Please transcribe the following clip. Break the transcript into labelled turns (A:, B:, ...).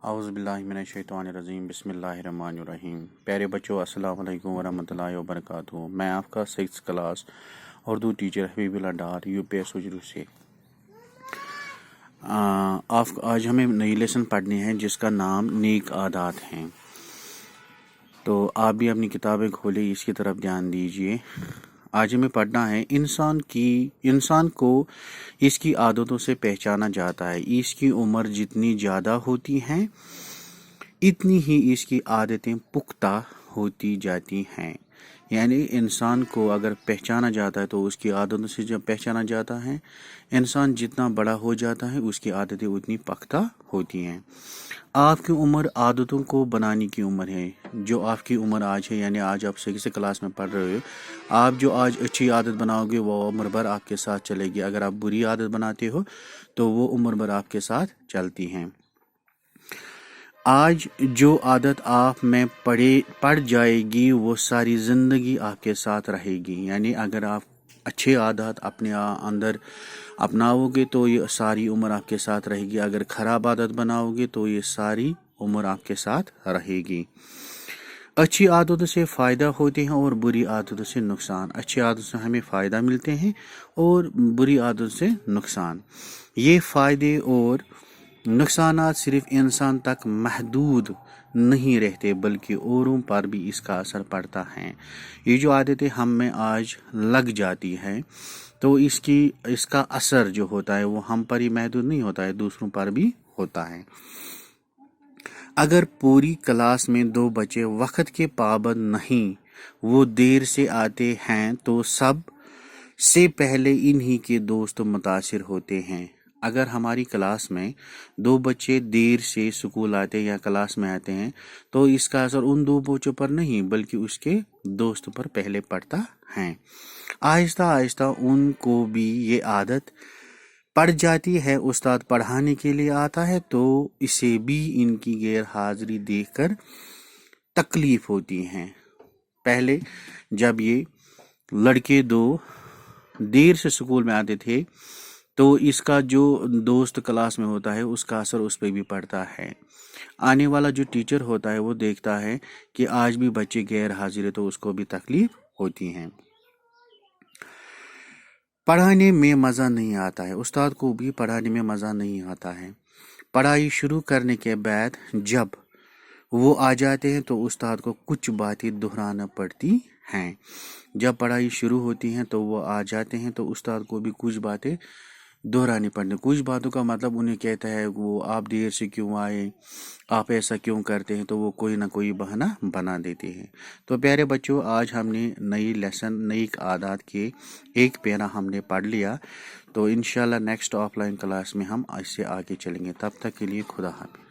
A: اعوذ باللہ من الشیطان الرجیم بسم اللہ الرحمن الرحیم۔ پیارے بچوں، السلام علیکم ورحمۃ اللہ وبرکاتہ۔ میں آپ کا 6th کلاس اردو ٹیچر حبیب اللہ ڈار UPS سجرو سے۔ آج ہمیں نئی لیسن پڑھنی ہے جس کا نام نیک عادات ہیں۔ تو آپ بھی اپنی کتابیں کھولے، اس کی طرف دھیان دیجیے۔ آج ہمیں پڑھنا ہے انسان کو اس کی عادتوں سے پہچانا جاتا ہے۔ اس کی عمر جتنی زیادہ ہوتی ہے اتنی ہی اس کی عادتیں پختہ ہوتی جاتی ہیں۔ یعنی انسان کو اگر پہچانا جاتا ہے تو اس کی عادتوں سے جب پہچانا جاتا ہے، انسان جتنا بڑا ہو جاتا ہے اس کی عادتیں اتنی پختہ ہوتی ہیں۔ آپ کی عمر عادتوں کو بنانے کی عمر ہے۔ جو آپ کی عمر آج ہے، یعنی آج آپ 6th کلاس میں پڑھ رہے ہو، آپ جو آج اچھی عادت بناؤ گے وہ عمر بھر آپ کے ساتھ چلے گی۔ اگر آپ بری عادت بناتے ہو تو وہ عمر بھر آپ کے ساتھ چلتی ہیں۔ آج جو عادت آپ میں پڑ جائے گی وہ ساری زندگی آپ کے ساتھ رہے گی۔ یعنی اگر آپ اچھے عادات اپنے اندر اپناؤ گے تو یہ ساری عمر آپ کے ساتھ رہے گی۔ اگر خراب عادت بناؤ گے تو یہ ساری عمر آپ کے ساتھ رہے گی۔ اچھی عادتوں سے فائدہ ہوتے ہیں اور بری عادتوں سے نقصان۔ اچھی عادتوں سے ہمیں فائدہ ملتے ہیں اور بری عادتوں سے نقصان۔ یہ فائدے اور نقصانات صرف انسان تک محدود نہیں رہتے بلکہ اوروں پر بھی اس کا اثر پڑتا ہے۔ یہ جو عادتیں ہم میں آج لگ جاتی ہے تو اس کا اثر جو ہوتا ہے وہ ہم پر ہی محدود نہیں ہوتا ہے، دوسروں پر بھی ہوتا ہے۔ اگر پوری کلاس میں 2 بچے وقت کے پابند نہیں، وہ دیر سے آتے ہیں تو سب سے پہلے انہی کے دوست متاثر ہوتے ہیں۔ اگر ہماری کلاس میں 2 بچے دیر سے اسکول آتے یا کلاس میں آتے ہیں تو اس کا اثر ان 2 بچوں پر نہیں بلکہ اس کے دوست پر پہلے پڑتا ہے۔ آہستہ آہستہ ان کو بھی یہ عادت پڑ جاتی ہے۔ استاد پڑھانے کے لیے آتا ہے تو اسے بھی ان کی غیر حاضری دیکھ کر تکلیف ہوتی ہے۔ پہلے جب یہ لڑکے 2 دیر سے اسکول میں آتے تھے تو اس کا جو دوست کلاس میں ہوتا ہے اس کا اثر اس پہ بھی پڑتا ہے۔ آنے والا جو ٹیچر ہوتا ہے وہ دیکھتا ہے کہ آج بھی بچے غیر حاضر ہے تو اس کو بھی تکلیف ہوتی ہے۔ پڑھانے میں مزہ نہیں آتا ہے، استاد کو بھی پڑھانے میں مزہ نہیں آتا ہے۔ پڑھائی شروع کرنے کے بعد جب وہ آ جاتے ہیں تو استاد کو کچھ باتیں دہرانا پڑتی ہیں۔ جب پڑھائی شروع ہوتی ہیں تو وہ آ جاتے ہیں تو استاد کو بھی کچھ باتیں دہرانی پڑتی ہیں۔ کچھ باتوں کا مطلب انہیں کہتا ہے وہ آپ دیر سے کیوں آئے، آپ ایسا کیوں کرتے ہیں، تو وہ کوئی نہ کوئی بہانہ بنا دیتے ہیں۔ تو پیارے بچوں، آج ہم نے نئی عادات کے ایک پیرا ہم نے پڑھ لیا۔ تو انشاءاللہ نیکسٹ آف لائن کلاس میں ہم اس سے آگے چلیں گے۔ تب تک کے لیے خدا حافظ۔